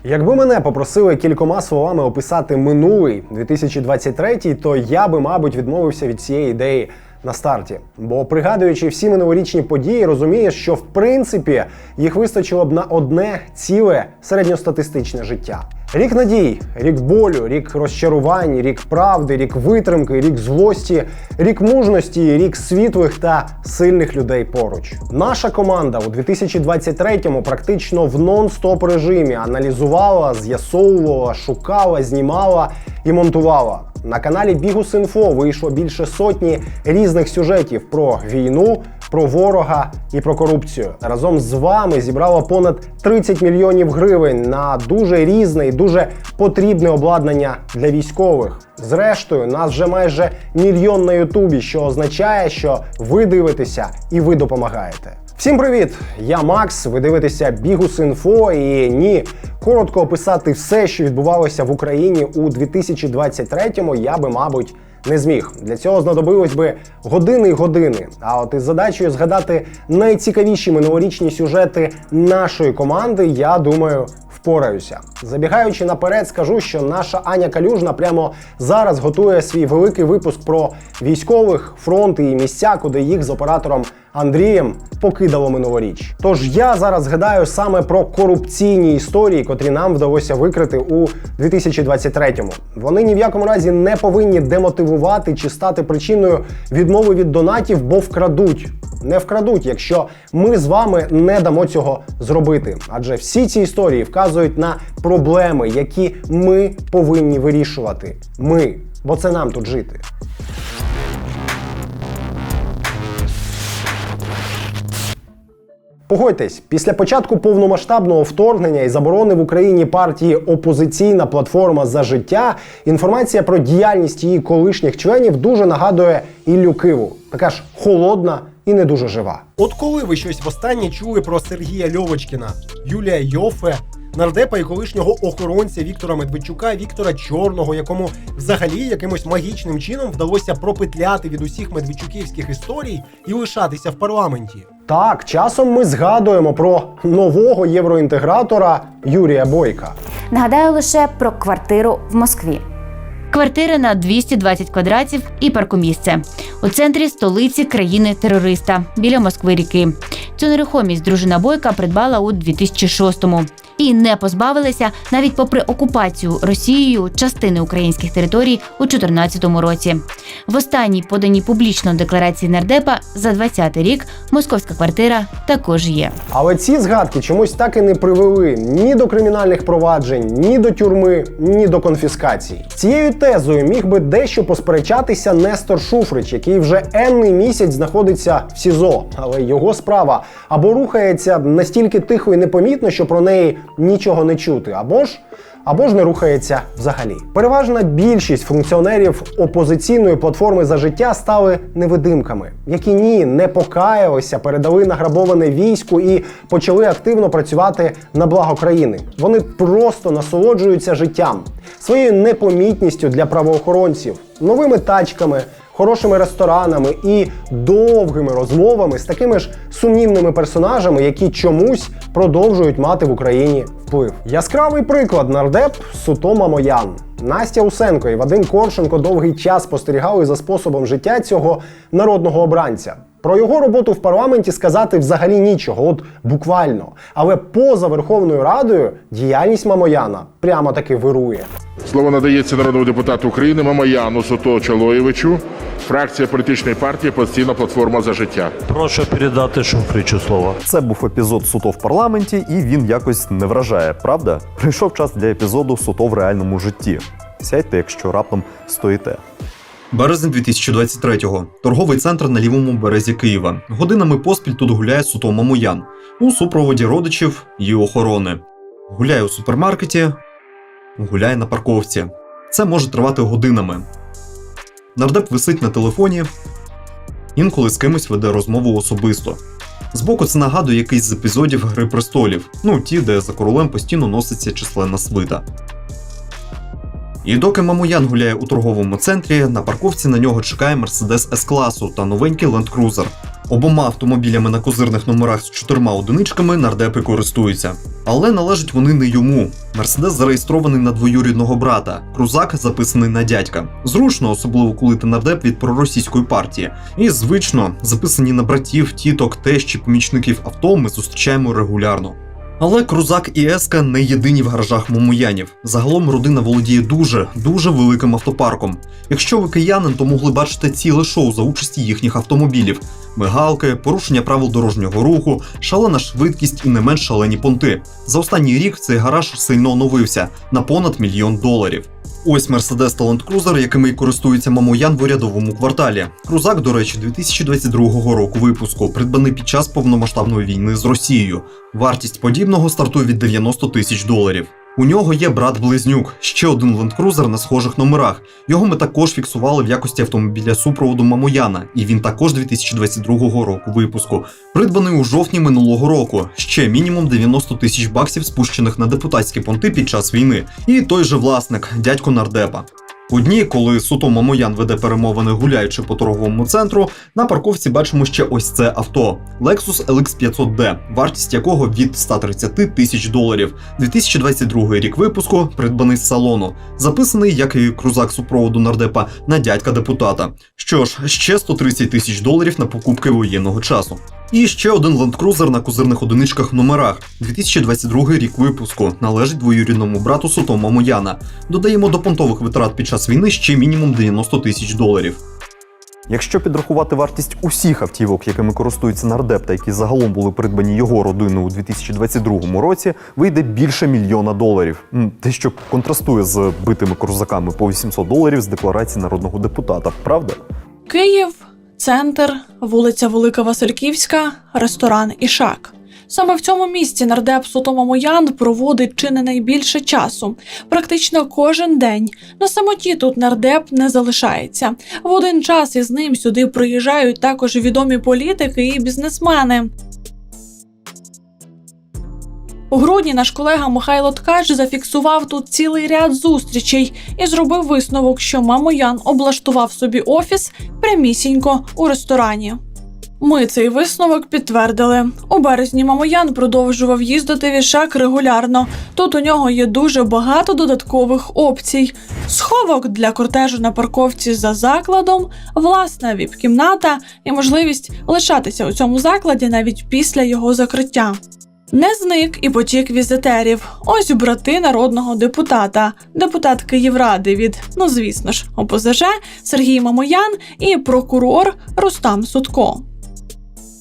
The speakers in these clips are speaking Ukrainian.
Якби мене попросили кількома словами описати минулий 2023, то я би, мабуть, відмовився від цієї ідеї на старті. Бо, пригадуючи всі минулорічні події, розумієш, що в принципі їх вистачило б на одне ціле середньостатистичне життя. Рік надій, рік болю, рік розчарувань, рік правди, рік витримки, рік злості, рік мужності, рік світлих та сильних людей поруч. Наша команда у 2023-му практично в нон-стоп режимі аналізувала, з'ясовувала, шукала, знімала і монтувала. На каналі Bihus.info вийшло більше сотні різних сюжетів про війну, про ворога і про корупцію. Разом з вами зібрало понад 30 мільйонів гривень на дуже різне і дуже потрібне обладнання для військових. Зрештою, нас вже майже мільйон на Ютубі, що означає, що ви дивитеся і ви допомагаєте. Всім привіт! Я Макс, ви дивитеся Bihus.info і ні, коротко описати все, що відбувалося в Україні у 2023-му я би, мабуть, не зміг. Для цього знадобилось би години й години. А от із задачею згадати найцікавіші минулорічні сюжети нашої команди, я думаю, впораюся. Забігаючи наперед, скажу, що наша Аня Калюжна прямо зараз готує свій великий випуск про військових, фронти і місця, куди їх з оператором Андрієм покидало минулоріч. Тож я зараз згадаю саме про корупційні історії, котрі нам вдалося викрити у 2023-му. Вони ні в якому разі не повинні демотивувати чи стати причиною відмови від донатів, бо вкрадуть. Не вкрадуть, якщо ми з вами не дамо цього зробити. Адже всі ці історії вказують на проблеми, які ми повинні вирішувати. Ми, бо це нам тут жити. Погодьтесь, після початку повномасштабного вторгнення і заборони в Україні партії «Опозиційна платформа за життя» інформація про діяльність її колишніх членів дуже нагадує Іллю Киву. Така ж холодна і не дуже жива. От коли ви щось востаннє чули про Сергія Льовочкіна, Юлія Йоффе, нардепа і колишнього охоронця Віктора Медведчука, Віктора Чорного, якому взагалі якимось магічним чином вдалося пропетляти від усіх медведчуківських історій і лишатися в парламенті? Так, часом ми згадуємо про нового євроінтегратора Юрія Бойка. Нагадаю лише про квартиру в Москві. Квартира на 220 квадратів і паркомісце. У центрі столиці країни-терориста, біля Москви-ріки. Цю нерухомість дружина Бойка придбала у 2006-му. І не позбавилася навіть попри окупацію Росією частини українських територій у 2014 році. В останній поданій публічно декларації нардепа за 2020 рік московська квартира також є. Але ці згадки чомусь так і не привели ні до кримінальних проваджень, ні до тюрми, ні до конфіскацій. Цією тезою міг би дещо посперечатися Нестор Шуфрич, який вже енний місяць знаходиться в СІЗО. Але його справа або рухається настільки тихо і непомітно, що про неї нічого не чути, або ж не рухається взагалі. Переважна більшість функціонерів опозиційної платформи «За життя» стали невидимками, які не покаялися, передали награбоване війську і почали активно працювати на благо країни. Вони просто насолоджуються життям, своєю непомітністю для правоохоронців, новими тачками, хорошими ресторанами і довгими розмовами з такими ж сумнівними персонажами, які чомусь продовжують мати в Україні вплив. Яскравий приклад – нардеп Суто Мамоян. Настя Усенко і Вадим Коршенко довгий час спостерігали за способом життя цього народного обранця. Про його роботу в парламенті сказати взагалі нічого, от буквально. Але поза Верховною Радою діяльність Мамояна прямо таки вирує. Слово надається народному депутату України Мамояну Суто Чолоєвичу, фракція політичної партії «Опозиційна платформа за життя». Прошу передати Шуфричу слово. Це був епізод Суто в парламенті, і він якось не вражає, правда? Прийшов час для епізоду Суто в реальному житті. Сядьте, якщо раптом стоїте. Березень 2023-го. Торговий центр на лівому березі Києва. Годинами поспіль тут гуляє Суто Мамоян у супроводі родичів і охорони. Гуляє у супермаркеті, гуляє на парковці. Це може тривати годинами. Нардеп висить на телефоні, інколи з кимось веде розмову особисто. Збоку це нагадує якийсь з епізодів «Гри престолів», ті, де за королем постійно носиться численна свита. І доки Мамоян гуляє у торговому центрі, на парковці на нього чекає Mercedes S-класу та новенький Land Cruiser. Обома автомобілями на козирних номерах з 4 одиничками нардепи користуються. Але належать вони не йому. Мерседес зареєстрований на двоюрідного брата, крузак записаний на дядька. Зручно, особливо коли ти нардеп від проросійської партії. І звично, записані на братів, тіток, тещ і помічників авто ми зустрічаємо регулярно. Але крузак і еска не єдині в гаражах мамоянів. Загалом родина володіє дуже великим автопарком. Якщо ви киянин, то могли бачити ціле шоу за участі їхніх автомобілів. Мигалки, порушення правил дорожнього руху, шалена швидкість і не менш шалені понти. За останній рік цей гараж сильно оновився на понад $1 мільйон. Ось Mercedes та Land Cruiser, якими й користується мамоян в урядовому кварталі. Крузак, до речі, 2022 року випуску, придбаний під час повномасштабної війни з Росією. Вартість подібного стартує від $90 тисяч. У нього є брат-близнюк, ще один Land Cruiser на схожих номерах. Його ми також фіксували в якості автомобіля супроводу мамояна, і він також 2022 року випуску. Придбаний у жовтні минулого року. Ще мінімум $90 тисяч спущених на депутатські понти під час війни. І той же власник, дядько нардепа. У дні, коли Суто Мамоян веде перемовини гуляючи по торговому центру, на парковці бачимо ще ось це авто – Lexus LX500D, вартість якого від $130 тисяч. 2022 рік випуску, придбаний з салону, записаний, як і крузак супроводу нардепа, на дядька депутата. Що ж, ще $130 тисяч на покупки воєнного часу. І ще один Land Cruiser на козирних одиничках в номерах. 2022 рік випуску, належить двоюрідному брату Суто Мамояна. Додаємо до понтових витрат під час війни ще мінімум $90 тисяч. Якщо підрахувати вартість усіх автівок, якими користується нардеп та які загалом були придбані його родиною у 2022 році, вийде більше $1 мільйона. Те, що контрастує з битими крузаками по $800 з декларації народного депутата, правда? Київ, центр, вулиця Велика Васильківська, ресторан «Ішак». Саме в цьому місці нардеп Суто Мамоян проводить чи не найбільше часу. Практично кожен день. На самоті тут нардеп не залишається. В один час із ним сюди приїжджають також відомі політики і бізнесмени. У грудні наш колега Михайло Ткач зафіксував тут цілий ряд зустрічей і зробив висновок, що Мамоян облаштував собі офіс прямісінько у ресторані. Ми цей висновок підтвердили. У березні Мамоян продовжував їздити в «Ішак» регулярно. Тут у нього є дуже багато додаткових опцій. Сховок для кортежу на парковці за закладом, власна віп-кімната і можливість лишатися у цьому закладі навіть після його закриття. Не зник і потік візитерів. Ось брати народного депутата, депутат Київради від, звісно ж, ОПЗЖ Сергій Мамоян і прокурор Рустам Судко.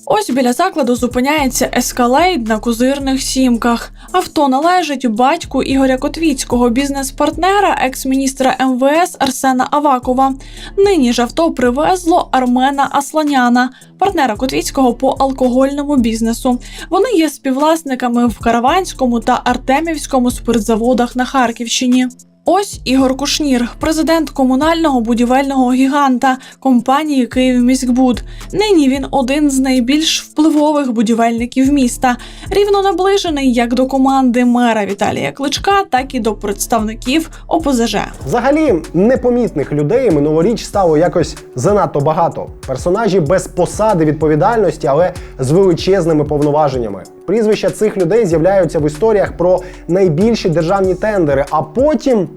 Ось біля закладу зупиняється ескалейд на козирних сімках. Авто належить батьку Ігоря Котвіцького, бізнес-партнера екс-міністра МВС Арсена Авакова. Нині ж авто привезло Армена Асланяна, партнера Котвіцького по алкогольному бізнесу. Вони є співвласниками в Караванському та Артемівському спиртзаводах на Харківщині. Ось Ігор Кушнір, президент комунального будівельного гіганта компанії «Київміськбуд». Нині він один з найбільш впливових будівельників міста, рівно наближений як до команди мера Віталія Кличка, так і до представників ОПЗЖ. Взагалі, непомітних людей минулоріч стало якось занадто багато. Персонажі без посади відповідальності, але з величезними повноваженнями. Прізвища цих людей з'являються в історіях про найбільші державні тендери, а потім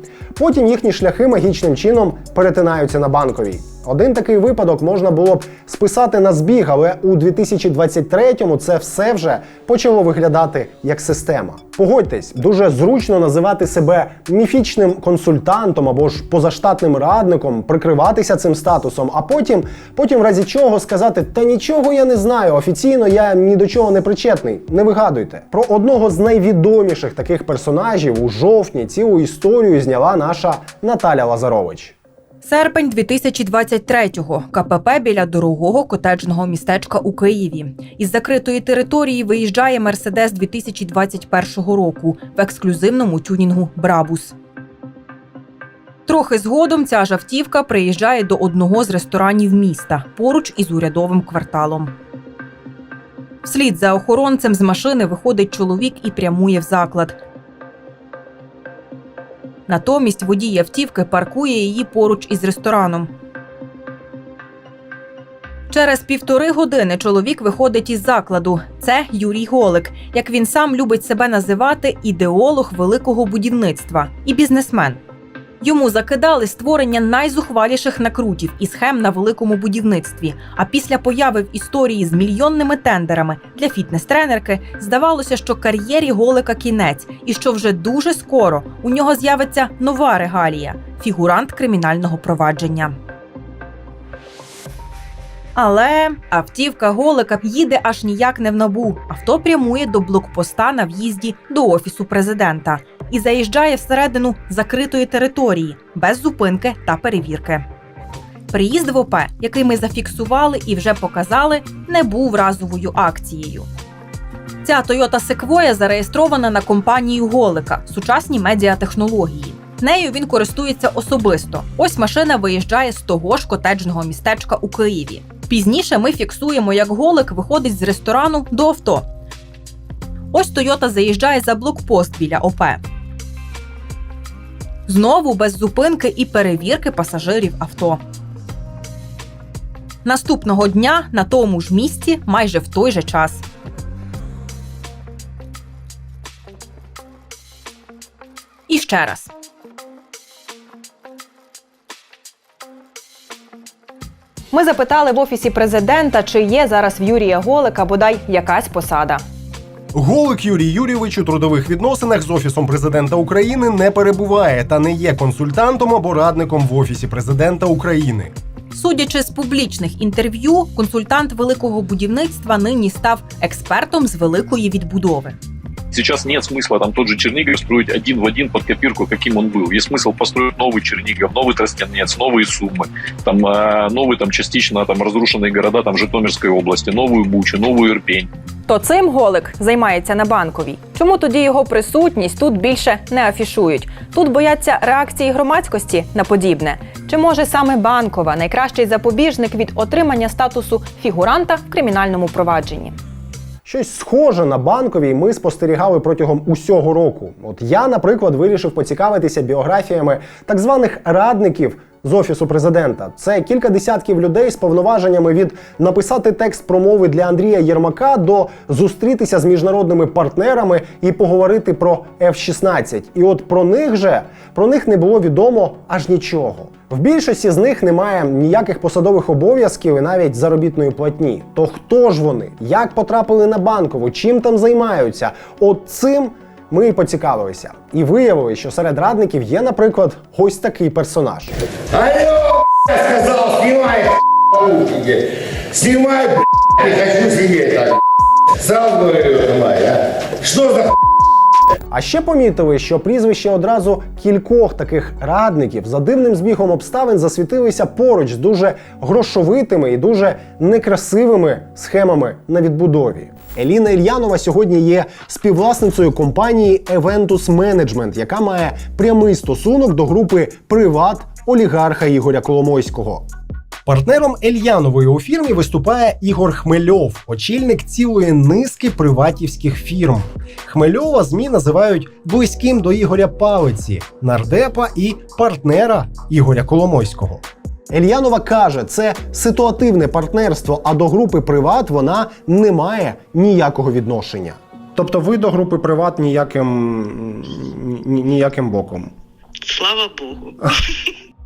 їхні шляхи магічним чином перетинаються на Банковій. Один такий випадок можна було б списати на збіг, але у 2023-му це все вже почало виглядати як система. Погодьтесь, дуже зручно називати себе міфічним консультантом або ж позаштатним радником, прикриватися цим статусом, а потім в разі чого сказати «та нічого я не знаю, офіційно я ні до чого не причетний». Не вигадуйте. Про одного з найвідоміших таких персонажів у жовтні цілу історію зняла наша Наталя Лазарович. Серпень 2023-го. КПП біля дорогого котеджного містечка у Києві. Із закритої території виїжджає Мерседес 2021 року в ексклюзивному тюнінгу «Брабус». Трохи згодом ця ж автівка приїжджає до одного з ресторанів міста, поруч із урядовим кварталом. Вслід за охоронцем з машини виходить чоловік і прямує в заклад. Натомість водій автівки паркує її поруч із рестораном. Через 1,5 години чоловік виходить із закладу. Це Юрій Голик, як він сам любить себе називати, ідеолог великого будівництва і бізнесмен. Йому закидали створення найзухваліших накрутів і схем на великому будівництві. А після появи в історії з мільйонними тендерами для фітнес-тренерки здавалося, що кар'єрі Голика кінець і що вже дуже скоро у нього з'явиться нова регалія – фігурант кримінального провадження. Але автівка Голика їде аж ніяк не в НАБУ. Авто прямує до блокпоста на в'їзді до Офісу президента і заїжджає всередину закритої території, без зупинки та перевірки. Приїзд в ОП, який ми зафіксували і вже показали, не був разовою акцією. Ця Toyota Sequoia зареєстрована на компанію Голика «Сучасні медіатехнології». Нею він користується особисто. Ось машина виїжджає з того ж котеджного містечка у Києві. Пізніше ми фіксуємо, як Голик виходить з ресторану до авто. Ось Toyota заїжджає за блокпост біля ОП. Знову без зупинки і перевірки пасажирів авто. Наступного дня на тому ж місці майже в той же час. І ще раз. Ми запитали в Офісі президента, чи є зараз в Юрія Голика бодай якась посада. Голик Юрій Юрійович у трудових відносинах з Офісом президента України не перебуває та не є консультантом або радником в Офісі президента України. Судячи з публічних інтерв'ю, консультант великого будівництва нині став експертом з великої відбудови. Сейчас нет смысла там тот же Чернигов строить один в один под копирку, каким он был. Есть смысл построить новый Чернигов, новый Тростянец, новые Сумы, там, новые там, частично там, разрушенные города там, Житомирской области, новую Бучу, новую Ирпень. То цим Голик займається на Банковій. Чому тоді його присутність тут більше не афішують? Тут бояться реакції громадськості на подібне? Чи може саме Банкова – найкращий запобіжник від отримання статусу фігуранта в кримінальному провадженні? Щось схоже на Банковій ми спостерігали протягом усього року. От я, наприклад, вирішив поцікавитися біографіями так званих радників з Офісу президента. Це кілька десятків людей з повноваженнями від написати текст промови для Андрія Єрмака до зустрітися з міжнародними партнерами і поговорити про F-16. І от про них не було відомо аж нічого. В більшості з них немає ніяких посадових обов'язків і навіть заробітної платні. То хто ж вони? Як потрапили на Банкову? Чим там займаються? От цим ми і поцікавилися. І виявили, що серед радників є, наприклад, ось такий персонаж. Алло, я сказал, снимай, б***ь, снимай, не хочу сидеть так, сам говорю, что за А ще помітили, що прізвище одразу кількох таких радників за дивним збігом обставин засвітилися поруч з дуже грошовитими і дуже некрасивими схемами на відбудові. Еліна Ільянова сьогодні є співвласницею компанії Eventus Management, яка має прямий стосунок до групи «Приват» олігарха Ігоря Коломойського. Партнером Ельянової у фірмі виступає Ігор Хмельов, очільник цілої низки приватівських фірм. Хмельова ЗМІ називають близьким до Ігоря Палиці, нардепа і партнера Ігоря Коломойського. Ельянова каже, це ситуативне партнерство, а до групи «Приват» вона не має ніякого відношення. Тобто ви до групи «Приват» ніяким боком? Слава Богу.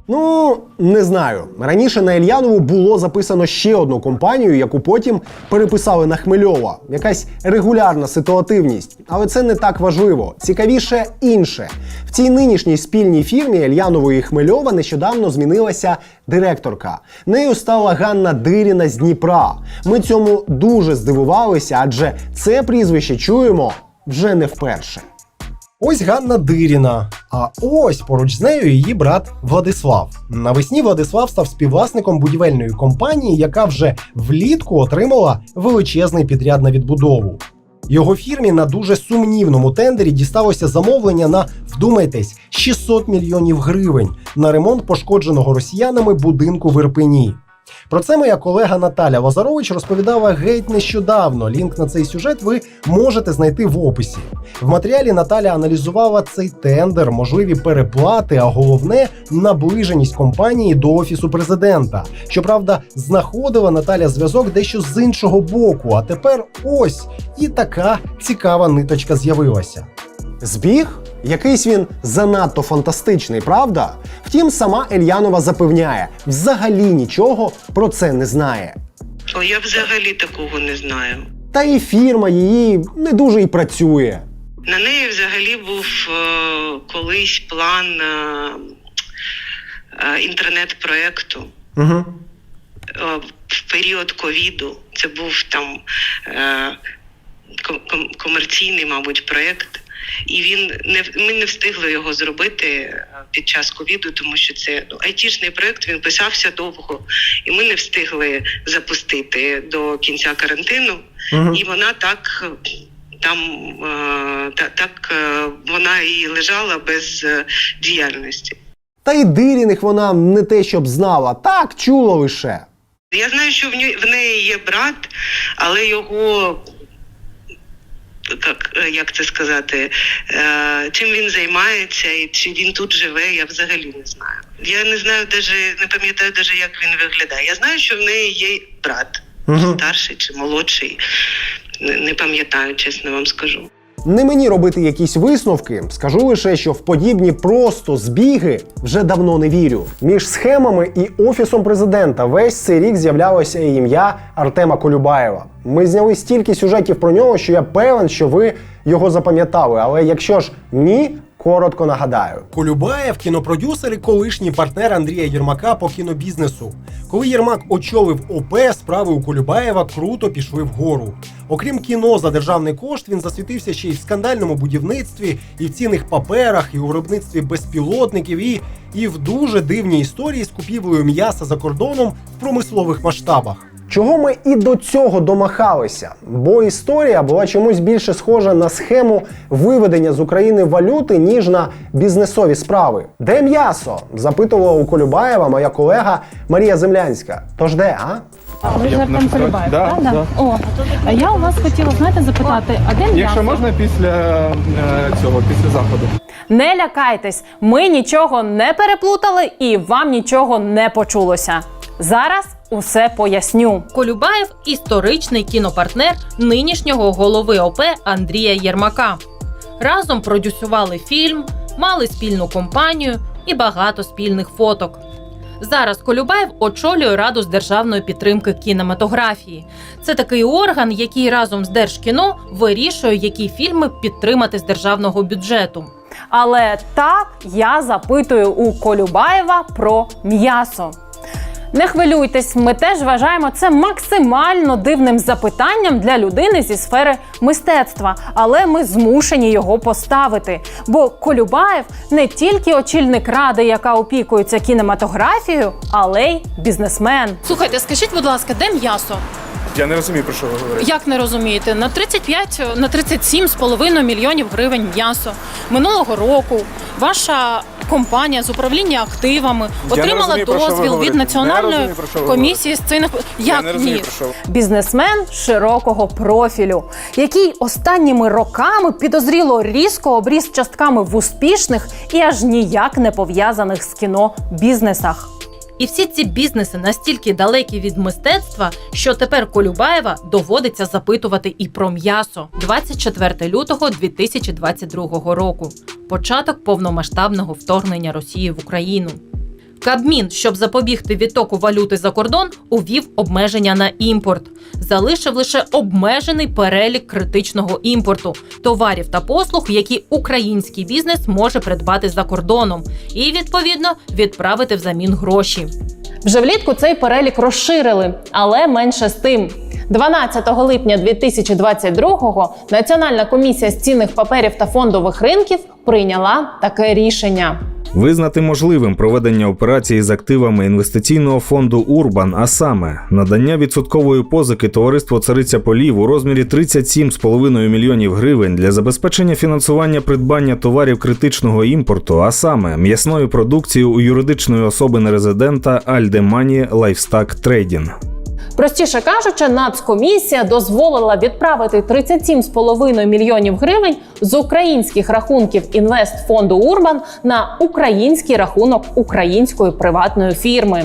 Ну, не знаю. Раніше на Ельянову було записано ще одну компанію, яку потім переписали на Хмельова. Якась регулярна ситуативність. Але це не так важливо. Цікавіше інше. В цій нинішній спільній фірмі Ельянової і Хмельова нещодавно змінилася директорка. Нею стала Ганна Диріна з Дніпра. Ми цьому дуже здивувалися, адже це прізвище чуємо вже не вперше. Ось Ганна Диріна, а ось поруч з нею її брат Владислав. Навесні Владислав став співвласником будівельної компанії, яка вже влітку отримала величезний підряд на відбудову. Його фірмі на дуже сумнівному тендері дісталося замовлення на, вдумайтесь, 600 мільйонів гривень на ремонт пошкодженого росіянами будинку в Ірпені. Про це моя колега Наталя Лазарович розповідала геть нещодавно. Лінк на цей сюжет ви можете знайти в описі. В матеріалі Наталя аналізувала цей тендер, можливі переплати, а головне – наближеність компанії до Офісу президента. Щоправда, знаходила Наталя зв'язок дещо з іншого боку, а тепер ось і така цікава ниточка з'явилася. Збіг? Якийсь він занадто фантастичний, правда? Втім, сама Ельянова запевняє, взагалі нічого про це не знає. О, я взагалі такого не знаю. Та і фірма її не дуже і працює. На неї взагалі був колись план інтернет-проєкту. Угу. В період ковіду. Це був там комерційний, мабуть, проєкт. І ми не встигли його зробити під час ковіду, тому що це айтішний проєкт, він писався довго, і ми не встигли запустити до кінця карантину. Угу. І вона вона і лежала без діяльності. Та й Диріних вона не те, щоб знала, так чула лише. Я знаю, що в неї є брат, але його, як це сказати, чим він займається і чи він тут живе, я взагалі не знаю. Я не знаю, не пам'ятаю, як він виглядає. Я знаю, що в неї є брат, старший чи молодший. Не пам'ятаю, чесно вам скажу. Не мені робити якісь висновки, скажу лише, що в подібні просто збіги вже давно не вірю. Між схемами і Офісом президента весь цей рік з'являлося і ім'я Артема Колюбаєва. Ми зняли стільки сюжетів про нього, що я певен, що ви його запам'ятали. Але якщо ж ні, коротко нагадаю. Колюбаєв – кінопродюсер і колишній партнер Андрія Єрмака по кінобізнесу. Коли Єрмак очолив ОП, справи у Колюбаєва круто пішли вгору. Окрім кіно за державний кошт, він засвітився ще й в скандальному будівництві, і в цінних паперах, і у виробництві безпілотників, і в дуже дивній історії з купівлею м'яса за кордоном в промислових масштабах. Чого ми і до цього домахалися? Бо історія була чомусь більше схожа на схему виведення з України валюти, ніж на бізнесові справи. Де м'ясо? Запитувала у Колюбаєва моя колега Марія Землянська. Тож де, а? Ви ж Артем Колюбаєв, так? Да. О, я у вас хотіла, знаєте, запитати, а де м'ясо? Якщо можна, після заходу. Не лякайтесь, ми нічого не переплутали і вам нічого не почулося. Зараз усе поясню. Колюбаєв – історичний кінопартнер нинішнього голови ОП Андрія Єрмака. Разом продюсували фільм, мали спільну компанію і багато спільних фоток. Зараз Колюбаєв очолює Раду з державної підтримки кінематографії. Це такий орган, який разом з Держкіно вирішує, які фільми підтримати з державного бюджету. Але так, я запитую у Колюбаєва про м'ясо. Не хвилюйтесь, ми теж вважаємо це максимально дивним запитанням для людини зі сфери мистецтва, але ми змушені його поставити. Бо Колюбаєв не тільки очільник ради, яка опікується кінематографією, але й бізнесмен. Слухайте, скажіть, будь ласка, де м'ясо? Я не розумію, про що ви говорите. Як не розумієте? На 37,5 мільйонів гривень м'ясо. Минулого року ваша компанія з управління активами отримала дозвіл від Національної комісії з цінних... Як ні? Бізнесмен широкого профілю, який останніми роками підозріло різко обріс частками в успішних і аж ніяк не пов'язаних з кіно бізнесах. І всі ці бізнеси настільки далекі від мистецтва, що тепер Колюбаєва доводиться запитувати і про м'ясо. 24 лютого 2022 року. Початок повномасштабного вторгнення Росії в Україну. Кабмін, щоб запобігти відтоку валюти за кордон, увів обмеження на імпорт. Залишив лише обмежений перелік критичного імпорту – товарів та послуг, які український бізнес може придбати за кордоном і, відповідно, відправити взамін гроші. Вже влітку цей перелік розширили, але менше з тим. 12 липня 2022-го Національна комісія з цінних паперів та фондових ринків прийняла таке рішення. Визнати можливим проведення операції з активами інвестиційного фонду «Урбан», а саме надання відсоткової позики товариству «Цариця полів» у розмірі 37,5 мільйонів гривень для забезпечення фінансування придбання товарів критичного імпорту, а саме м'ясної продукції у юридичної особи нерезидента Альдемані Лайфстак Трейдінг. Простіше кажучи, Нацкомісія дозволила відправити 37,5 мільйонів гривень з українських рахунків інвестфонду «Урбан» на український рахунок української приватної фірми.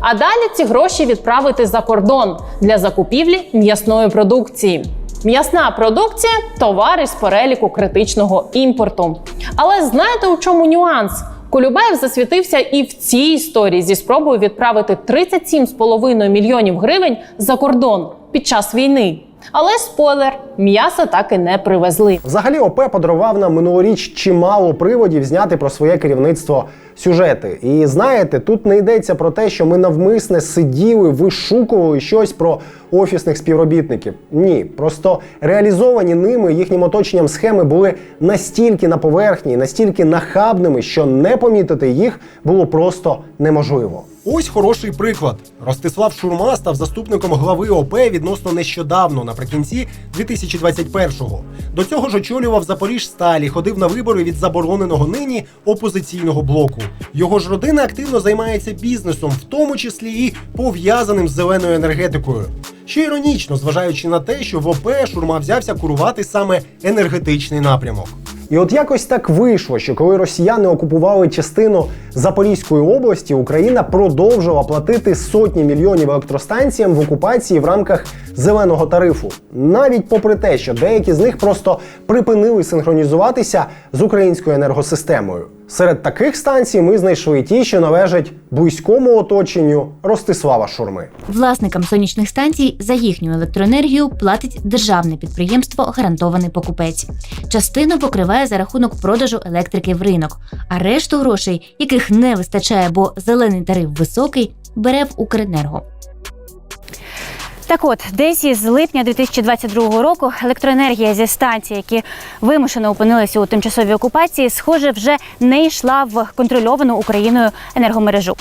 А далі ці гроші відправити за кордон для закупівлі м'ясної продукції. М'ясна продукція – товар із переліку критичного імпорту. Але знаєте, у чому нюанс? Колюбаєв засвітився і в цій історії зі спробою відправити 37,5 мільйонів гривень за кордон під час війни. Але спойлер, м'яса так і не привезли. Взагалі ОП подарував нам минулоріч чимало приводів зняти про своє керівництво сюжети. І знаєте, тут не йдеться про те, що ми навмисне сиділи, вишукували щось про офісних співробітників. Ні, просто реалізовані ними їхнім оточенням схеми були настільки на поверхні, настільки нахабними, що не помітити їх було просто неможливо. Ось хороший приклад. Ростислав Шурма став заступником глави ОП відносно нещодавно, наприкінці 2021-го. До цього ж очолював Запоріжсталь і ходив на вибори від забороненого нині опозиційного блоку. Його ж родина активно займається бізнесом, в тому числі і пов'язаним з зеленою енергетикою. Що іронічно, зважаючи на те, що в ОП Шурма взявся курувати саме енергетичний напрямок. І от якось так вийшло, що коли росіяни окупували частину Запорізької області, Україна продовжила платити сотні мільйонів електростанціям в окупації в рамках зеленого тарифу. Навіть попри те, що деякі з них просто припинили синхронізуватися з українською енергосистемою. Серед таких станцій ми знайшли ті, що належать близькому оточенню Ростислава Шурми. Власникам сонячних станцій за їхню електроенергію платить державне підприємство «Гарантований покупець». Частину покриває за рахунок продажу електрики в ринок, а решту грошей, яких не вистачає, бо зелений тариф високий, бере в Укренерго. Так от, десь із липня 2022 року електроенергія зі станцій, які вимушено опинилися у тимчасовій окупації, схоже, вже не йшла в контрольовану Україною енергомережу.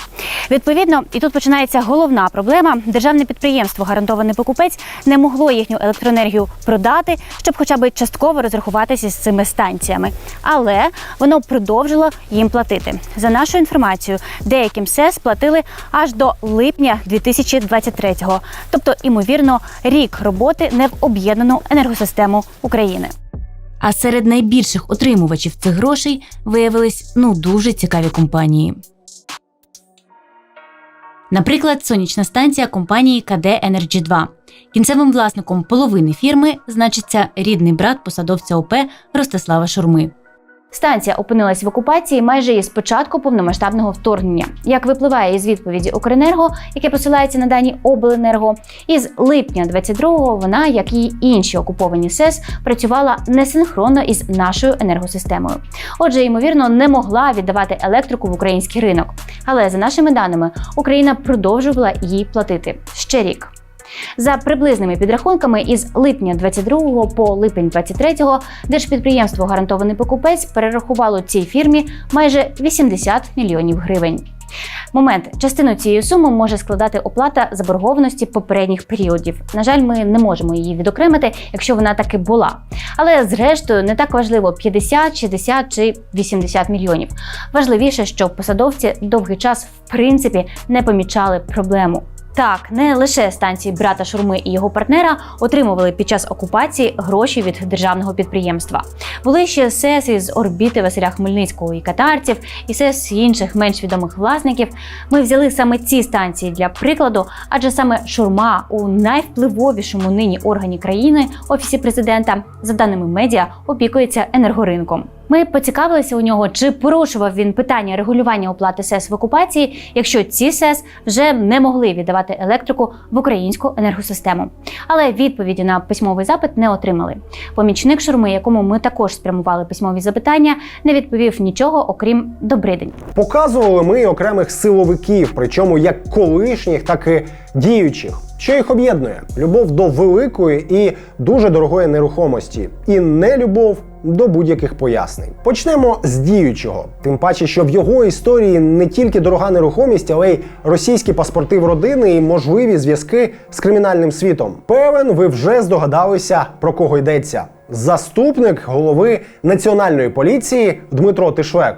Відповідно, і тут починається головна проблема. Державне підприємство «Гарантований покупець» не могло їхню електроенергію продати, щоб хоча б частково розрахуватися з цими станціями. Але воно продовжило їм платити. За нашою інформацією, деяким СЕС платили аж до липня 2023-го. Тобто, ймовірно, рік роботи не в об'єднану енергосистему України. А серед найбільших отримувачів цих грошей виявились дуже цікаві компанії. Наприклад, сонячна станція компанії КД Енерджі 2. Кінцевим власником половини фірми значиться рідний брат посадовця ОП Ростислава Шурми. Станція опинилась в окупації майже із початку повномасштабного вторгнення. Як випливає із відповіді Укренерго, яке посилається на дані Обленерго, із липня 22-го вона, як і інші окуповані СЕС, працювала несинхронно із нашою енергосистемою. Отже, ймовірно, не могла віддавати електрику в український ринок. Але, за нашими даними, Україна продовжувала їй платити ще рік. За приблизними підрахунками, із липня 22 по липень 23 держпідприємство «Гарантований покупець» перерахувало цій фірмі майже 80 мільйонів гривень. Момент. Частину цієї суми може складати оплата заборгованості попередніх періодів. На жаль, ми не можемо її відокремити, якщо вона таки була. Але зрештою не так важливо 50, 60 чи 80 мільйонів. Важливіше, що посадовці довгий час в принципі не помічали проблему. Так, не лише станції брата Шурми і його партнера отримували під час окупації гроші від державного підприємства. Були ще СЕС із орбіти Василя Хмельницького і катарців, і СЕС інших менш відомих власників. Ми взяли саме ці станції для прикладу, адже саме Шурма у найвпливовішому нині органі країни, Офісі президента, за даними медіа, опікується енергоринком. Ми поцікавилися у нього, чи порушував він питання регулювання оплати СЕС в окупації, якщо ці СЕС вже не могли віддавати електрику в українську енергосистему. Але відповіді на письмовий запит не отримали. Помічник Шурми, якому ми також спрямували письмові запитання, не відповів нічого, окрім «добрий день». Показували ми окремих силовиків, причому як колишніх, так і діючих. Що їх об'єднує? Любов до великої і дуже дорогої нерухомості. І не любов до будь-яких пояснень. Почнемо з діючого. Тим паче, що в його історії не тільки дорога нерухомість, але й російські паспорти в родини і можливі зв'язки з кримінальним світом. Певен, ви вже здогадалися, про кого йдеться. Заступник голови Національної поліції Дмитро Тишлек.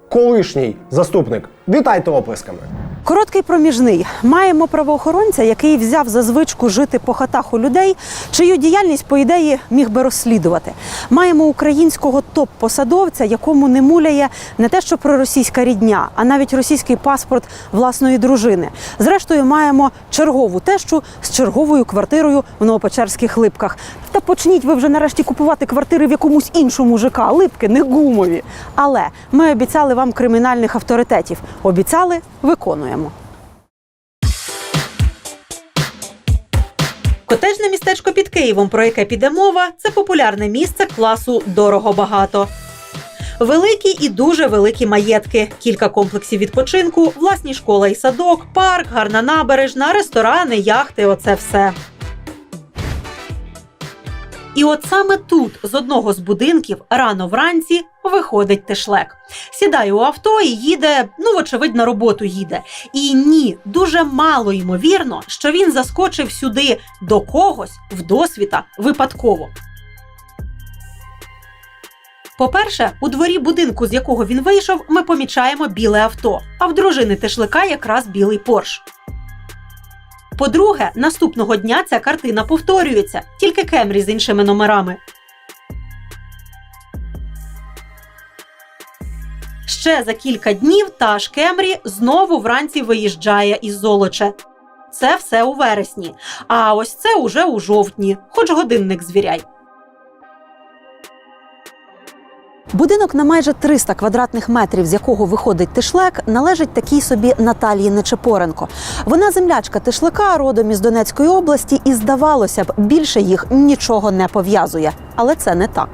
Колишній заступник. Вітайте оплесками. Короткий проміжний. Маємо правоохоронця, який взяв за звичку жити по хатах у людей, чию діяльність, по ідеї, міг би розслідувати. Маємо українського топ-посадовця, якому не муляє не те, що проросійська рідня, а навіть російський паспорт власної дружини. Зрештою, маємо чергову тещу з черговою квартирою в Новопечерських Липках. Та почніть ви вже нарешті купувати квартири в якомусь іншому ЖК. Липки, не гумові. Але ми обіцяли вам кримінальних авторитетів. Обіцяли – виконуємо. Котеджне містечко під Києвом, про яке піде мова, це популярне місце класу «дорого-багато». Великі і дуже великі маєтки, кілька комплексів відпочинку, власні школа і садок, парк, гарна набережна, ресторани, яхти – оце все. І от саме тут, з одного з будинків, рано вранці виходить Тишлек. Сідає у авто і їде, вочевидь, на роботу їде. І ні, дуже мало ймовірно, що він заскочив сюди до когось вдосвіта випадково. По-перше, у дворі будинку, з якого він вийшов, ми помічаємо біле авто, а в дружини Тишлека якраз білий Порш. По-друге, наступного дня ця картина повторюється, тільки Кемрі з іншими номерами. Ще за кілька днів та ж Кемрі знову вранці виїжджає із Золоча. Це все у вересні, а ось це уже у жовтні, хоч годинник звіряй. Будинок на майже 300 квадратних метрів, з якого виходить Тишлек, належить такій собі Наталії Нечепоренко. Вона землячка Тишлека, родом із Донецької області, і, здавалося б, більше їх нічого не пов'язує. Але це не так.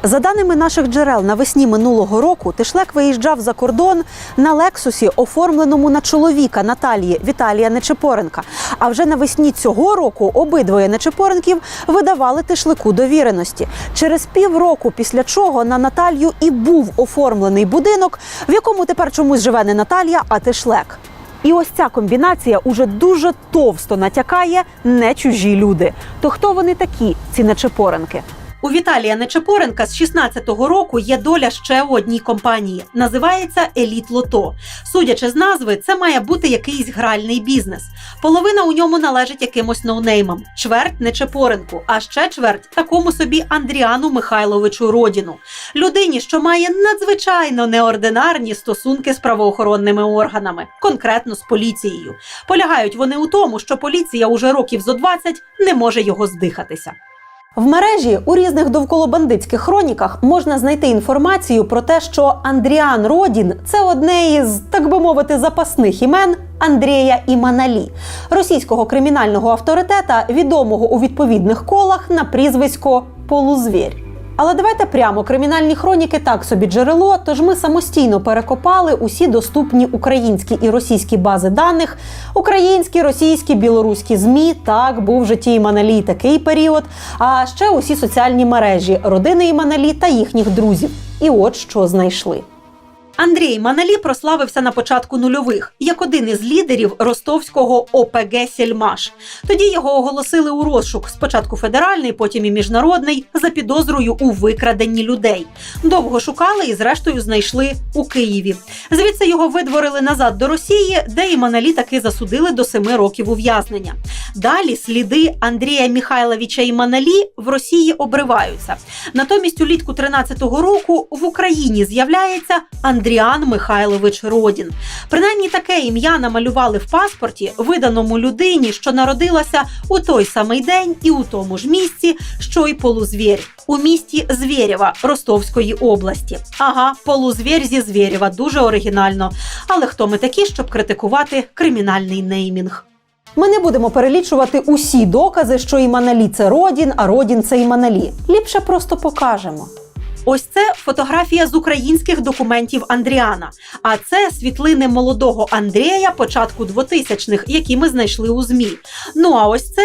За даними наших джерел, навесні минулого року Тишлек виїжджав за кордон на Лексусі, оформленому на чоловіка Наталії Віталія Нечепоренка. А вже навесні цього року обидвоє Нечепоренків видавали Тишлеку довіреності. Через півроку після чого на Наталію і був оформлений будинок, в якому тепер чомусь живе не Наталія, а Тишлек. І ось ця комбінація уже дуже товсто натякає не чужі люди. То хто вони такі, ці Нечепоренки? У Віталія Нечепоренка з 16-го року є доля ще в одній компанії. Називається «Еліт Лото». Судячи з назви, це має бути якийсь гральний бізнес. Половина у ньому належить якимось ноунеймам. Чверть Нечепоренку, а ще чверть такому собі Андріану Михайловичу Родіну. Людині, що має надзвичайно неординарні стосунки з правоохоронними органами, конкретно з поліцією. Полягають вони у тому, що поліція уже років зо 20 не може його здихатися. В мережі у різних довколобандитських хроніках можна знайти інформацію про те, що Андріан Родін – це одне із, так би мовити, запасних імен Андрія Іманалі, російського кримінального авторитета, відомого у відповідних колах на прізвисько «Полузвєрь». Але давайте прямо, кримінальні хроніки так собі джерело, тож ми самостійно перекопали усі доступні українські і російські бази даних, українські, російські, білоруські ЗМІ, так, був в житті Іманалі й такий період, а ще усі соціальні мережі, родини Іманалі та їхніх друзів. І от що знайшли. Андрій Іманалі прославився на початку нульових, як один із лідерів ростовського ОПГ «Сельмаш». Тоді його оголосили у розшук, спочатку федеральний, потім і міжнародний, за підозрою у викраденні людей. Довго шукали і зрештою знайшли у Києві. Звідси його видворили назад до Росії, де Іманалі таки засудили до 7 років ув'язнення. Далі сліди Андрія Михайловича Іманалі в Росії обриваються. Натомість улітку 13-го року в Україні з'являється Андріан Михайлович Родін. Принаймні таке ім'я намалювали в паспорті, виданому людині, що народилася у той самий день і у тому ж місці, що й Полузвєрь, у місті Звєрєва Ростовської області. Ага, Полузвєрь зі Звєрєва, дуже оригінально. Але хто ми такі, щоб критикувати кримінальний неймінг? Ми не будемо перелічувати усі докази, що Іманалі – це Родін, а Родін – це Іманалі. Ліпше просто покажемо. Ось це фотографія з українських документів Андріана. А це світлини молодого Андрія початку 2000-х, які ми знайшли у ЗМІ. Ну а ось це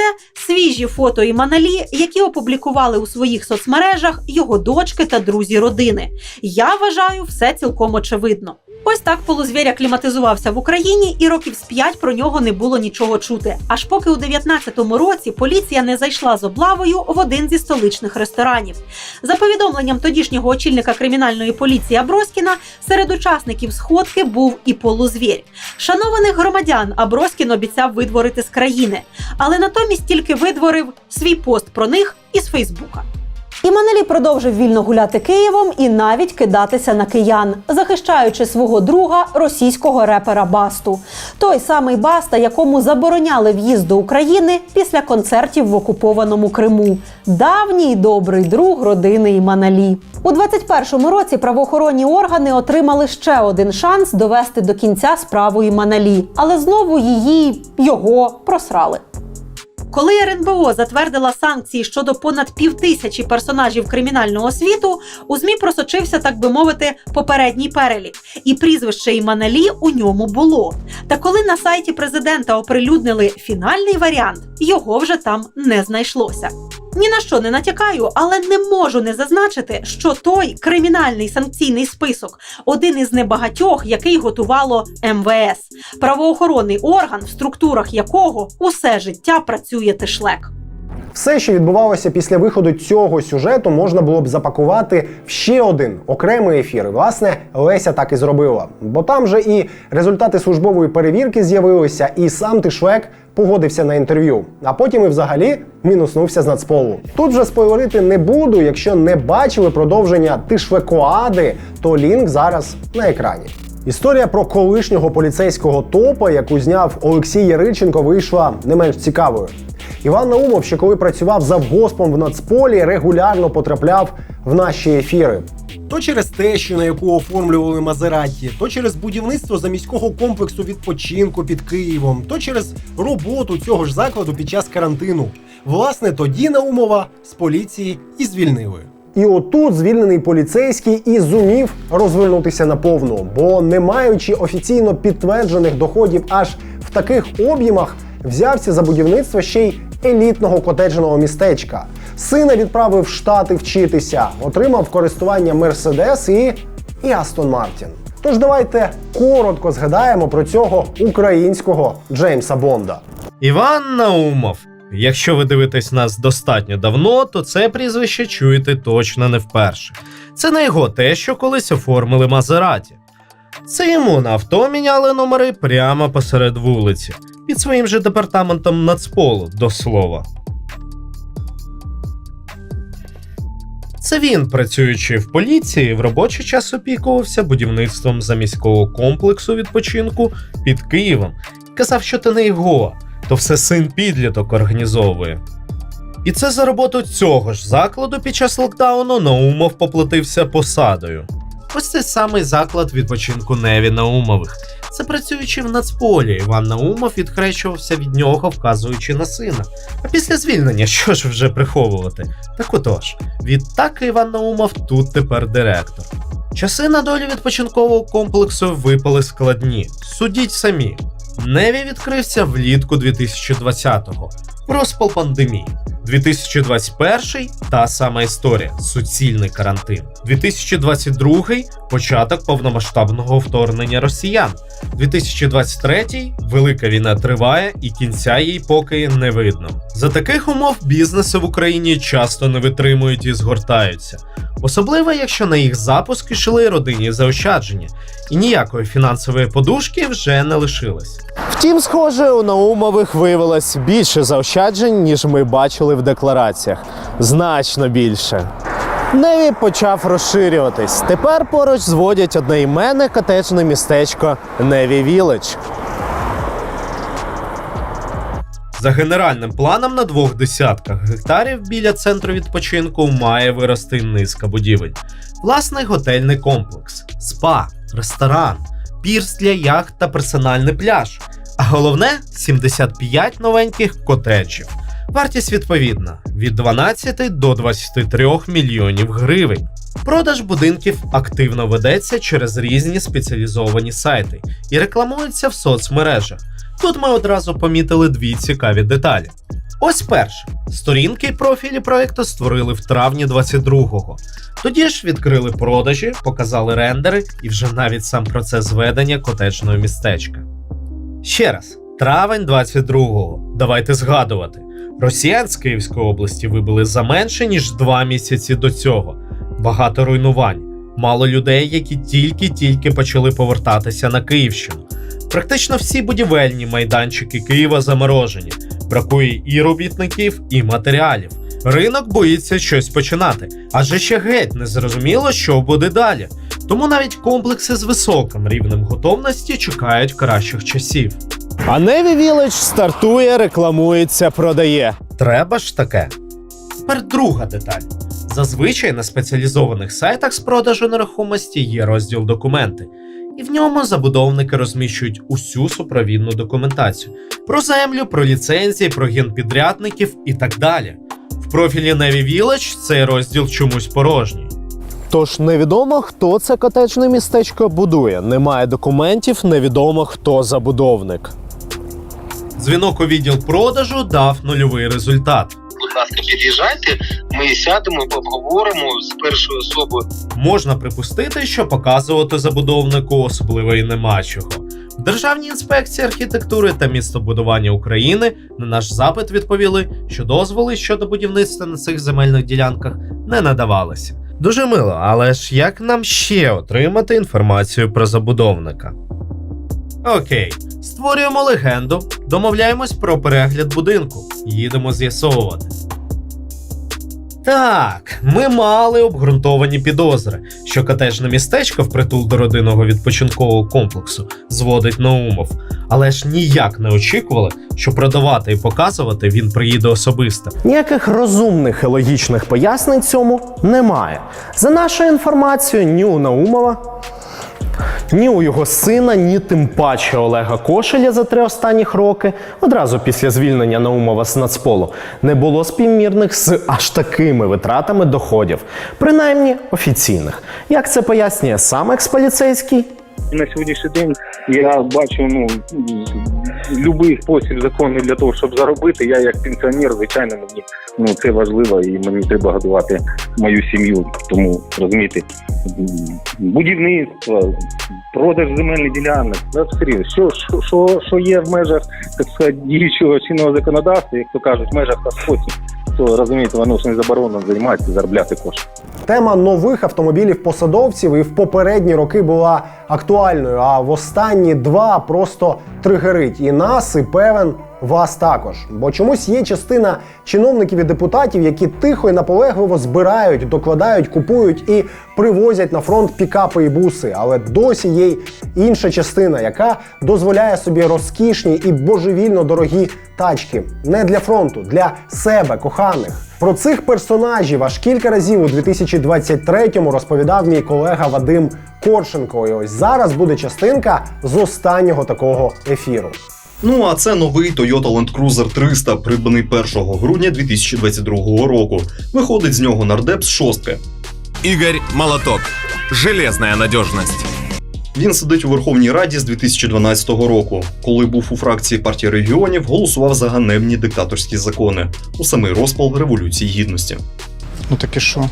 свіжі фото Іманалі, які опублікували у своїх соцмережах його дочки та друзі родини. Я вважаю, все цілком очевидно. Ось так полузвір акліматизувався в Україні, і років з 5 про нього не було нічого чути. Аж поки у 19-му році поліція не зайшла з облавою в один зі столичних ресторанів. За повідомленням тодішнього очільника кримінальної поліції Аброськіна, серед учасників сходки був і полузвір. Шанованих громадян Аброськін обіцяв видворити з країни, але натомість тільки видворив свій пост про них із Фейсбука. Іманалі продовжив вільно гуляти Києвом і навіть кидатися на киян, захищаючи свого друга, російського репера Басту. Той самий Баста, якому забороняли в'їзд до України після концертів в окупованому Криму. Давній добрий друг родини Іманалі. У 21-му році правоохоронні органи отримали ще один шанс довести до кінця справу Іманалі, але знову його просрали. Коли РНБО затвердила санкції щодо понад 5000 персонажів кримінального світу, у ЗМІ просочився, так би мовити, попередній перелік. І прізвище Іманалі у ньому було. Та коли на сайті президента оприлюднили фінальний варіант, його вже там не знайшлося. Ні на що не натякаю, але не можу не зазначити, що той кримінальний санкційний список – один із небагатьох, який готувало МВС. Правоохоронний орган, в структурах якого усе життя працює Тишлек. Все, що відбувалося після виходу цього сюжету, можна було б запакувати в ще один окремий ефір. І, власне, Леся так і зробила. Бо там же і результати службової перевірки з'явилися, і сам Тишлек погодився на інтерв'ю. А потім і взагалі мінуснувся з Нацполу. Тут вже спойлерити не буду, якщо не бачили продовження Тишлекоади, то лінк зараз на екрані. Історія про колишнього поліцейського топа, яку зняв Олексій Яриченко, вийшла не менш цікавою. Іван Наумов, ще коли працював завгоспом в Нацполі, регулярно потрапляв в наші ефіри. То через тещу, на яку оформлювали Мазераті, то через будівництво заміського комплексу відпочинку під Києвом, то через роботу цього ж закладу під час карантину. Власне, тоді Наумова з поліції і звільнили. І отут звільнений поліцейський і зумів розвернутися наповну, бо не маючи офіційно підтверджених доходів аж в таких об'ємах, взявся за будівництво ще й елітного котеджного містечка. Сина відправив в Штати вчитися, отримав в користування Мерседес і Астон Мартін. Тож давайте коротко згадаємо про цього українського Джеймса Бонда. Іван Наумов. Якщо ви дивитесь нас достатньо давно, то це прізвище чуєте точно не вперше. Це не його те, що колись оформили Мазераті. Це йому на авто міняли номери прямо посеред вулиці. Під своїм же департаментом Нацполу, до слова. Це він, працюючи в поліції, в робочий час опікувався будівництвом заміського комплексу відпочинку під Києвом. Казав, що це не його, то все син-підліток організовує. І це за роботу цього ж закладу під час локдауну Наумов поплатився посадою. Ось цей самий заклад відпочинку Неві Наумових. Це працюючи в Нацполі, Іван Наумов відхрещувався від нього, вказуючи на сина. А після звільнення, що ж вже приховувати? Так отож, відтак Іван Наумов тут тепер директор. Часи на долі відпочинкового комплексу випали складні. Судіть самі. Неві відкрився влітку 2020-го. Розпал пандемії. 2021 – та сама історія – суцільний карантин. 2022 – початок повномасштабного вторгнення росіян. 2023 – велика війна триває і кінця їй поки не видно. За таких умов бізнеси в Україні часто не витримують і згортаються. Особливо, якщо на їх запуск йшли родинні заощадження. І ніякої фінансової подушки вже не лишилось. Втім, схоже, у Наумових виявилось більше заощаджень, ніж ми бачили в деклараціях. Значно більше. Неві почав розширюватись. Тепер поруч зводять одноіменне котеджне містечко Неві Віледж. За генеральним планом на 20 гектарів біля центру відпочинку має вирости низка будівель. Власний готельний комплекс, спа, ресторан, пірс для яхт та персональний пляж. А головне – 75 новеньких котеджів. Вартість відповідна – від 12 до 23 мільйонів гривень. Продаж будинків активно ведеться через різні спеціалізовані сайти і рекламується в соцмережах. Тут ми одразу помітили дві цікаві деталі. Ось перше. Сторінки і профілі проекту створили в травні 22-го. Тоді ж відкрили продажі, показали рендери і вже навіть сам процес ведення котеджного містечка. Ще раз, травень 22-го. Давайте згадувати. Росіян з Київської області вибили за менше, ніж 2 місяці до цього. Багато руйнувань. Мало людей, які тільки почали повертатися на Київщину. Практично всі будівельні майданчики Києва заморожені. Бракує і робітників, і матеріалів. Ринок боїться щось починати, адже ще геть не зрозуміло, що буде далі. Тому навіть комплекси з високим рівнем готовності чекають кращих часів. А Navy Village стартує, рекламується, продає. Треба ж таке. Тепер друга деталь. Зазвичай на спеціалізованих сайтах з продажу нерухомості є розділ «Документи». І в ньому забудовники розміщують усю супровідну документацію. Про землю, про ліцензії, про генпідрядників і так далі. В профілі Navy Village цей розділ чомусь порожній. Тож невідомо, хто це котеджне містечко будує. Немає документів, невідомо, хто забудовник. Дзвінок у відділ продажу дав нульовий результат. Будь ласка, під'їжджайте, ми сядемо, обговоримо з першою особою. Можна припустити, що показувати забудовнику особливо і нема чого. В Державній інспекції архітектури та містобудування України на наш запит відповіли, що дозволи щодо будівництва на цих земельних ділянках не надавалися. Дуже мило, але ж як нам ще отримати інформацію про забудовника? Окей, створюємо легенду, домовляємось про перегляд будинку, їдемо з'ясовувати. Так, ми мали обґрунтовані підозри, що котеджне містечко впритул до родинного відпочинкового комплексу зводить Наумов, але ж ніяк не очікували, що продавати і показувати він приїде особисто. Ніяких розумних і логічних пояснень цьому немає. За нашою інформацією, ні у Наумова, ні у його сина, ні тим паче Олега Кошеля за 3 останніх роки, одразу після звільнення Наумова з Нацполу, не було співмірних з аж такими витратами доходів, принаймні офіційних. Як це пояснює сам експоліцейський? На сьогоднішній день я бачу будь-який спосіб законний для того, щоб заробити. Я як пенсіонер, звичайно, мені це важливо і мені треба годувати мою сім'ю. Тому, розумієте, будівництво, продаж земельних ділянок, що є в межах, так сказати, діючого чинного законодавства, як то кажуть, в межах та спосіб, то, розумієте, воно ж не заборонено займатися, заробляти кошти. Тема нових автомобілів посадовців і в попередні роки була актуальною, а в останні 2 просто тригерить і нас, і певен вас також. Бо чомусь є частина чиновників і депутатів, які тихо і наполегливо збирають, докладають, купують і привозять на фронт пікапи і буси. Але досі є й інша частина, яка дозволяє собі розкішні і божевільно дорогі тачки. Не для фронту, для себе, коханих. Про цих персонажів аж кілька разів у 2023-му розповідав мій колега Вадим Коршенко. І ось зараз буде частинка з останнього такого ефіру. Ну а це новий Toyota Land Cruiser 300, придбаний 1 грудня 2022 року. Виходить з нього нардеп з шостки. Ігор Молоток. Железна надіжність. Він сидить у Верховній Раді з 2012 року. Коли був у фракції партії регіонів, голосував за ганебні диктаторські закони. У самий розпал Революції Гідності. Ну так і що?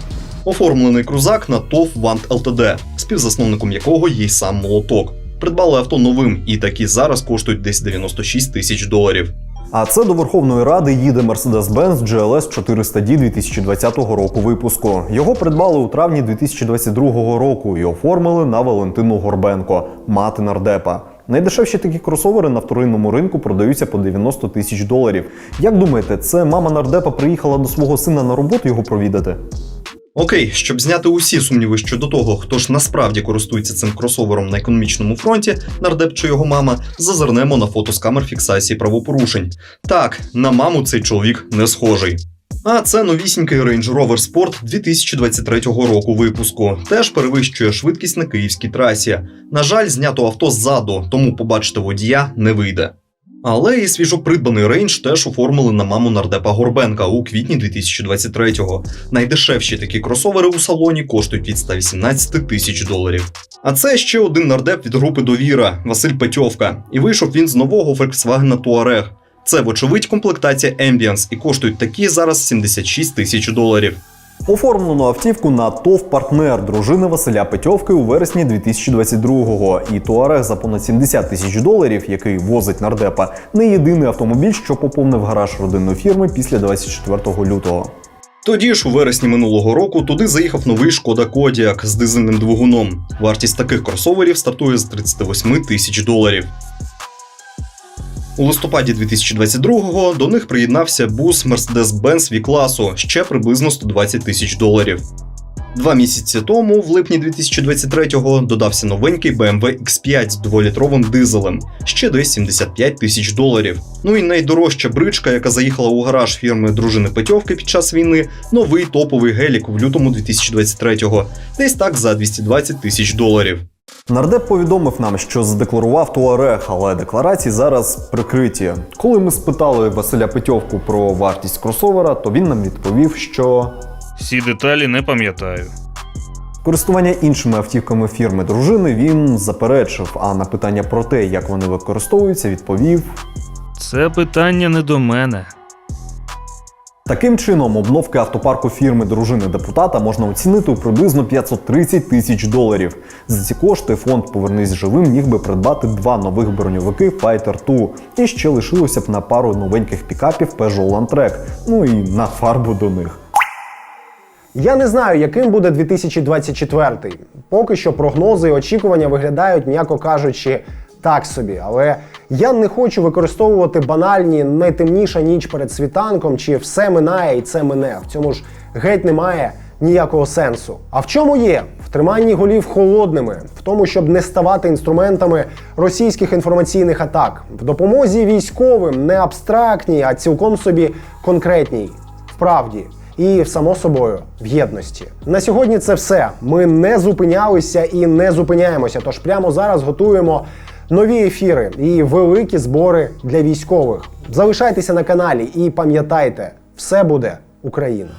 Оформлений крузак на ТОВ «Вант ЛТД», співзасновником якого є й сам Молоток. Придбали авто новим, і такі зараз коштують десь $96 тисяч. А це до Верховної Ради їде Mercedes-Benz GLS 400D 2020 року випуску. Його придбали у травні 2022 року і оформили на Валентину Горбенко, мати нардепа. Найдешевші такі кросовери на вторинному ринку продаються по $90 тисяч. Як думаєте, це мама нардепа приїхала до свого сина на роботу його провідати? Окей, щоб зняти усі сумніви щодо того, хто ж насправді користується цим кросовером на економічному фронті, нардеп чи його мама, зазирнемо на фото з камер фіксації правопорушень. Так, на маму цей чоловік не схожий. А це новісінький Range Rover Sport 2023 року випуску. Теж перевищує швидкість на київській трасі. На жаль, знято авто ззаду, тому побачити водія не вийде. Але і свіжопридбаний рейндж теж оформили на маму нардепа Горбенка у квітні 2023-го. Найдешевші такі кросовери у салоні коштують від 118 тисяч доларів. А це ще один нардеп від групи «Довіра» – Василь Петьовка. І вийшов він з нового Volkswagen Touareg. Це, вочевидь, комплектація Ambience, і коштують такі зараз 76 тисяч доларів. Оформлену автівку на ТОВ «Партнер» дружини Василя Петьовки у вересні 2022-го. І Touareg за понад 70 тисяч доларів, який возить нардепа, не єдиний автомобіль, що поповнив гараж родинної фірми після 24 лютого. Тоді ж у вересні минулого року туди заїхав новий Шкода Кодіак з дизельним двигуном. Вартість таких кросоверів стартує з 38 тисяч доларів. У листопаді 2022-го до них приєднався бус Mercedes-Benz V-класу, ще приблизно 120 тисяч доларів. 2 місяці тому, в липні 2023-го, додався новенький BMW X5 з 2-літровим дизелем, ще десь 75 тисяч доларів. Ну і найдорожча бричка, яка заїхала у гараж фірми дружини Петьовки під час війни, новий топовий гелік в лютому 2023-го, десь так за 220 тисяч доларів. Нардеп повідомив нам, що задекларував Touareg, але декларації зараз прикриті. Коли ми спитали Василя Петьовку про вартість кросовера, то він нам відповів, що всі деталі не пам'ятаю. Користування іншими автівками фірми дружини він заперечив, а на питання про те, як вони використовуються, відповів: це питання не до мене. Таким чином, обновки автопарку фірми дружини депутата можна оцінити у приблизно 530 тисяч доларів. За ці кошти фонд «Повернись живим» міг би придбати 2 нових броньовики Fighter 2. І ще лишилося б на пару новеньких пікапів Peugeot Landtrek. Ну і на фарбу до них. Я не знаю, яким буде 2024. Поки що прогнози і очікування виглядають, м'яко кажучи, так собі. Але я не хочу використовувати банальні «найтемніша ніч перед світанком» чи «все минає і це мине». В цьому ж геть немає ніякого сенсу. А в чому є? В триманні голів холодними, в тому, щоб не ставати інструментами російських інформаційних атак, в допомозі військовим, не абстрактній, а цілком собі конкретній, в правді. І, само собою, в єдності. На сьогодні це все. Ми не зупинялися і не зупиняємося, тож прямо зараз готуємо нові ефіри і великі збори для військових. Залишайтеся на каналі і пам'ятайте, все буде Україна.